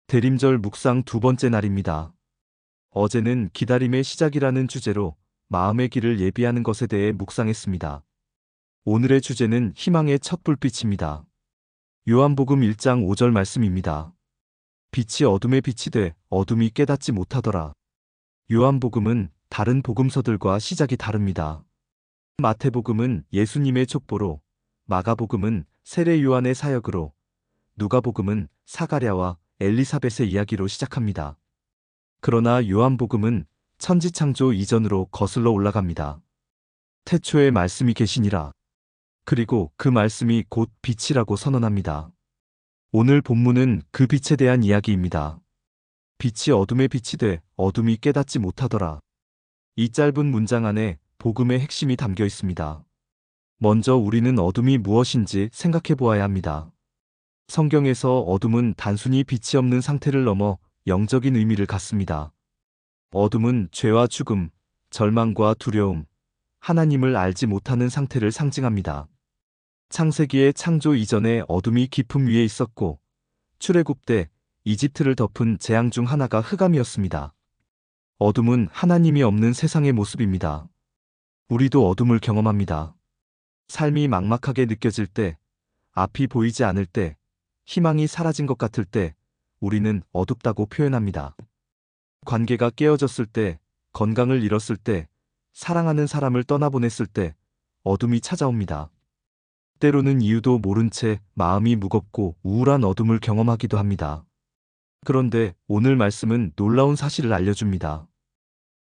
대림절 묵상 두 번째 날입니다. 어제는 기다림의 시작이라는 주제로 마음의 길을 예비하는 것에 대해 묵상했습니다. 오늘의 주제는 희망의 첫 불빛입니다. 요한복음 1장 5절 말씀입니다. 빛이 어둠에 빛이 돼 어둠이 깨닫지 못하더라. 요한복음은 다른 복음서들과 시작이 다릅니다. 마태복음은 예수님의 족보로, 마가복음은 세례 요한의 사역으로, 누가복음은 사가랴와 엘리사벳의 이야기로 시작합니다. 그러나 요한복음은 천지창조 이전으로 거슬러 올라갑니다. 태초에 말씀이 계시니라. 그리고 그 말씀이 곧 빛이라고 선언합니다. 오늘 본문은 그 빛에 대한 이야기입니다. 빛이 어둠에 빛이 돼 어둠이 깨닫지 못하더라. 이 짧은 문장 안에 복음의 핵심이 담겨 있습니다. 먼저 우리는 어둠이 무엇인지 생각해 보아야 합니다. 성경에서 어둠은 단순히 빛이 없는 상태를 넘어 영적인 의미를 갖습니다. 어둠은 죄와 죽음, 절망과 두려움, 하나님을 알지 못하는 상태를 상징합니다. 창세기의 창조 이전에 어둠이 깊음 위에 있었고, 출애굽 때 이집트를 덮은 재앙 중 하나가 흑암이었습니다. 어둠은 하나님이 없는 세상의 모습입니다. 우리도 어둠을 경험합니다. 삶이 막막하게 느껴질 때, 앞이 보이지 않을 때, 희망이 사라진 것 같을 때 우리는 어둡다고 표현합니다. 관계가 깨어졌을 때, 건강을 잃었을 때, 사랑하는 사람을 떠나보냈을 때 어둠이 찾아옵니다. 때로는 이유도 모른 채 마음이 무겁고 우울한 어둠을 경험하기도 합니다. 그런데 오늘 말씀은 놀라운 사실을 알려줍니다.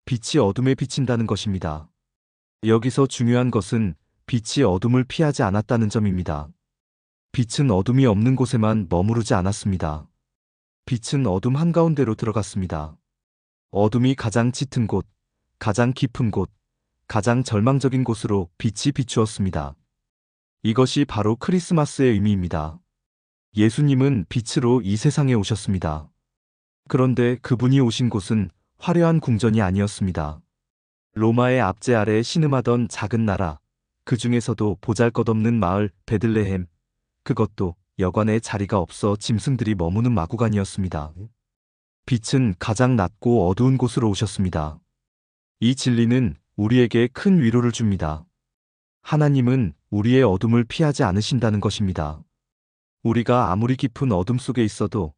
빛이 어둠에 비친다는 것입니다. 여기서 중요한 것은 빛이 어둠을 피하지 않았다는 점입니다. 빛은 어둠이 없는 곳에만 머무르지 않았습니다. 빛은 어둠 한가운데로 들어갔습니다. 어둠이 가장 짙은 곳, 가장 깊은 곳, 가장 절망적인 곳으로 빛이 비추었습니다. 이것이 바로 크리스마스의 의미입니다. 예수님은 빛으로 이 세상에 오셨습니다. 그런데 그분이 오신 곳은 화려한 궁전이 아니었습니다. 로마의 압제 아래 신음하던 작은 나라, 그 중에서도 보잘것없는 마을 베들레헴, 그것도 여관에 자리가 없어 짐승들이 머무는 마구간이었습니다. 빛은 가장 낮고 어두운 곳으로 오셨습니다. 이 진리는 우리에게 큰 위로를 줍니다. 하나님은 우리의 어둠을 피하지 않으신다는 것입니다. 우리가 아무리 깊은 어둠 속에 있어도,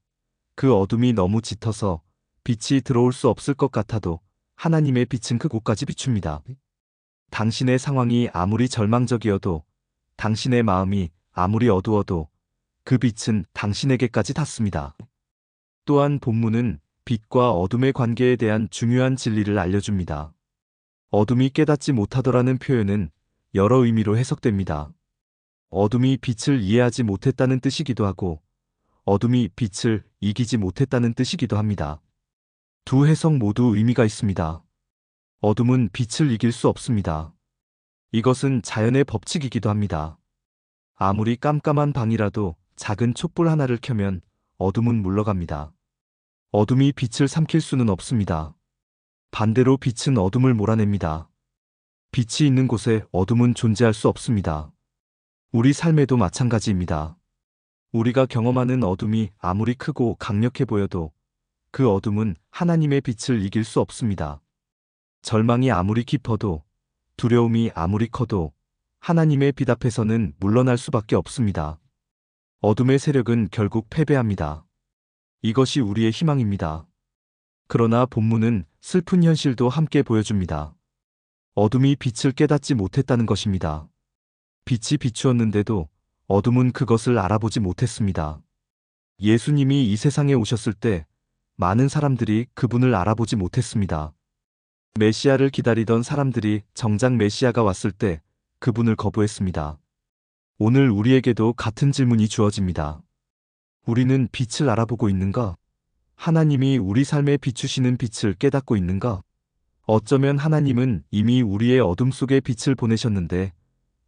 그 어둠이 너무 짙어서 빛이 들어올 수 없을 것 같아도 하나님의 빛은 그곳까지 비춥니다. 당신의 상황이 아무리 절망적이어도, 당신의 마음이 아무리 어두워도 그 빛은 당신에게까지 닿습니다. 또한 본문은 빛과 어둠의 관계에 대한 중요한 진리를 알려줍니다. 어둠이 깨닫지 못하더라는 표현은 여러 의미로 해석됩니다. 어둠이 빛을 이해하지 못했다는 뜻이기도 하고, 어둠이 빛을 이기지 못했다는 뜻이기도 합니다. 두 해석 모두 의미가 있습니다. 어둠은 빛을 이길 수 없습니다. 이것은 자연의 법칙이기도 합니다. 아무리 깜깜한 방이라도 작은 촛불 하나를 켜면 어둠은 물러갑니다. 어둠이 빛을 삼킬 수는 없습니다. 반대로 빛은 어둠을 몰아냅니다. 빛이 있는 곳에 어둠은 존재할 수 없습니다. 우리 삶에도 마찬가지입니다. 우리가 경험하는 어둠이 아무리 크고 강력해 보여도 그 어둠은 하나님의 빛을 이길 수 없습니다. 절망이 아무리 깊어도, 두려움이 아무리 커도 하나님의 빛 앞에서는 물러날 수밖에 없습니다. 어둠의 세력은 결국 패배합니다. 이것이 우리의 희망입니다. 그러나 본문은 슬픈 현실도 함께 보여줍니다. 어둠이 빛을 깨닫지 못했다는 것입니다. 빛이 비추었는데도 어둠은 그것을 알아보지 못했습니다. 예수님이 이 세상에 오셨을 때 많은 사람들이 그분을 알아보지 못했습니다. 메시아를 기다리던 사람들이 정작 메시아가 왔을 때 그분을 거부했습니다. 오늘 우리에게도 같은 질문이 주어집니다. 우리는 빛을 알아보고 있는가? 하나님이 우리 삶에 비추시는 빛을 깨닫고 있는가? 어쩌면 하나님은 이미 우리의 어둠 속에 빛을 보내셨는데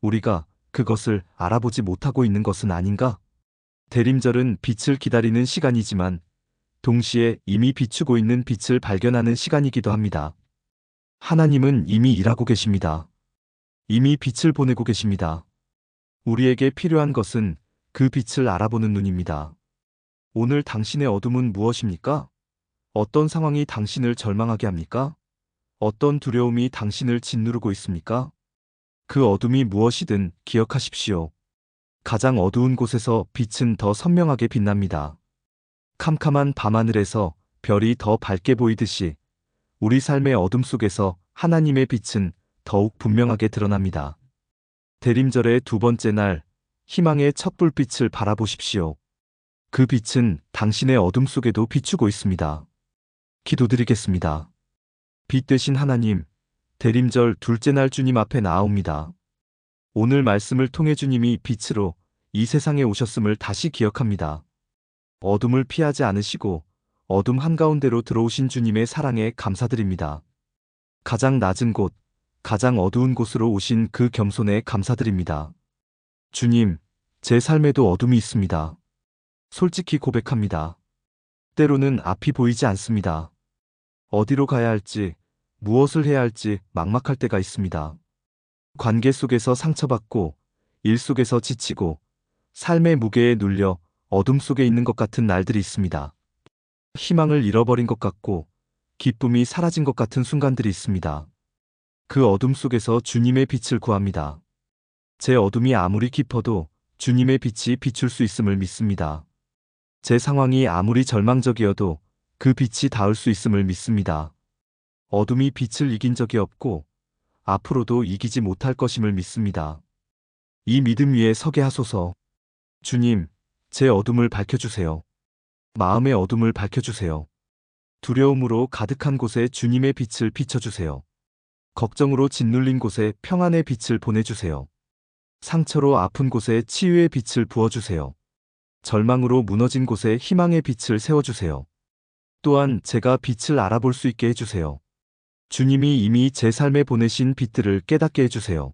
우리가 그것을 알아보지 못하고 있는 것은 아닌가? 대림절은 빛을 기다리는 시간이지만 동시에 이미 비추고 있는 빛을 발견하는 시간이기도 합니다. 하나님은 이미 일하고 계십니다. 이미 빛을 보내고 계십니다. 우리에게 필요한 것은 그 빛을 알아보는 눈입니다. 오늘 당신의 어둠은 무엇입니까? 어떤 상황이 당신을 절망하게 합니까? 어떤 두려움이 당신을 짓누르고 있습니까? 그 어둠이 무엇이든 기억하십시오. 가장 어두운 곳에서 빛은 더 선명하게 빛납니다. 캄캄한 밤하늘에서 별이 더 밝게 보이듯이 우리 삶의 어둠 속에서 하나님의 빛은 더욱 분명하게 드러납니다. 대림절의 두 번째 날, 희망의 첫 불빛을 바라보십시오. 그 빛은 당신의 어둠 속에도 비추고 있습니다. 기도드리겠습니다. 빛 되신 하나님, 대림절 둘째 날 주님 앞에 나아옵니다. 오늘 말씀을 통해 주님이 빛으로 이 세상에 오셨음을 다시 기억합니다. 어둠을 피하지 않으시고 어둠 한가운데로 들어오신 주님의 사랑에 감사드립니다. 가장 낮은 곳, 가장 어두운 곳으로 오신 그 겸손에 감사드립니다. 주님, 제 삶에도 어둠이 있습니다. 솔직히 고백합니다. 때로는 앞이 보이지 않습니다. 어디로 가야 할지, 무엇을 해야 할지 막막할 때가 있습니다. 관계 속에서 상처받고, 일 속에서 지치고, 삶의 무게에 눌려 어둠 속에 있는 것 같은 날들이 있습니다. 희망을 잃어버린 것 같고, 기쁨이 사라진 것 같은 순간들이 있습니다. 그 어둠 속에서 주님의 빛을 구합니다. 제 어둠이 아무리 깊어도 주님의 빛이 비출 수 있음을 믿습니다. 제 상황이 아무리 절망적이어도 그 빛이 닿을 수 있음을 믿습니다. 어둠이 빛을 이긴 적이 없고 앞으로도 이기지 못할 것임을 믿습니다. 이 믿음 위에 서게 하소서. 주님, 제 어둠을 밝혀주세요. 마음의 어둠을 밝혀주세요. 두려움으로 가득한 곳에 주님의 빛을 비춰주세요. 걱정으로 짓눌린 곳에 평안의 빛을 보내주세요. 상처로 아픈 곳에 치유의 빛을 부어주세요. 절망으로 무너진 곳에 희망의 빛을 세워주세요. 또한 제가 빛을 알아볼 수 있게 해주세요. 주님이 이미 제 삶에 보내신 빛들을 깨닫게 해주세요.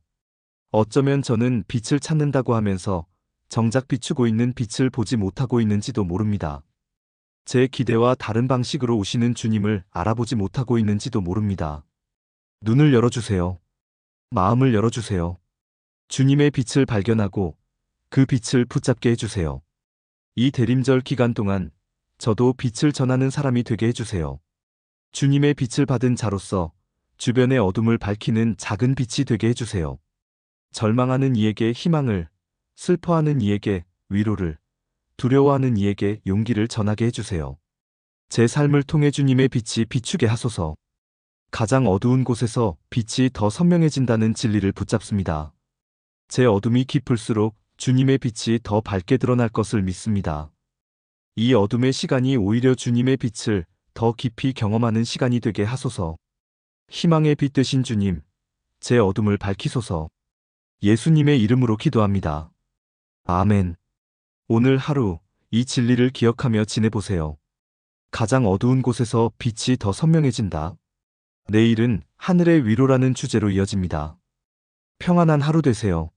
어쩌면 저는 빛을 찾는다고 하면서 정작 비추고 있는 빛을 보지 못하고 있는지도 모릅니다. 제 기대와 다른 방식으로 오시는 주님을 알아보지 못하고 있는지도 모릅니다. 눈을 열어주세요. 마음을 열어주세요. 주님의 빛을 발견하고 그 빛을 붙잡게 해주세요. 이 대림절 기간 동안 저도 빛을 전하는 사람이 되게 해주세요. 주님의 빛을 받은 자로서 주변의 어둠을 밝히는 작은 빛이 되게 해주세요. 절망하는 이에게 희망을, 슬퍼하는 이에게 위로를, 두려워하는 이에게 용기를 전하게 해주세요. 제 삶을 통해 주님의 빛이 비추게 하소서. 가장 어두운 곳에서 빛이 더 선명해진다는 진리를 붙잡습니다. 제 어둠이 깊을수록 주님의 빛이 더 밝게 드러날 것을 믿습니다. 이 어둠의 시간이 오히려 주님의 빛을 더 깊이 경험하는 시간이 되게 하소서. 희망의 빛 되신 주님, 제 어둠을 밝히소서. 예수님의 이름으로 기도합니다. 아멘. 오늘 하루 이 진리를 기억하며 지내보세요. 가장 어두운 곳에서 빛이 더 선명해진다. 내일은 하늘의 위로라는 주제로 이어집니다. 평안한 하루 되세요.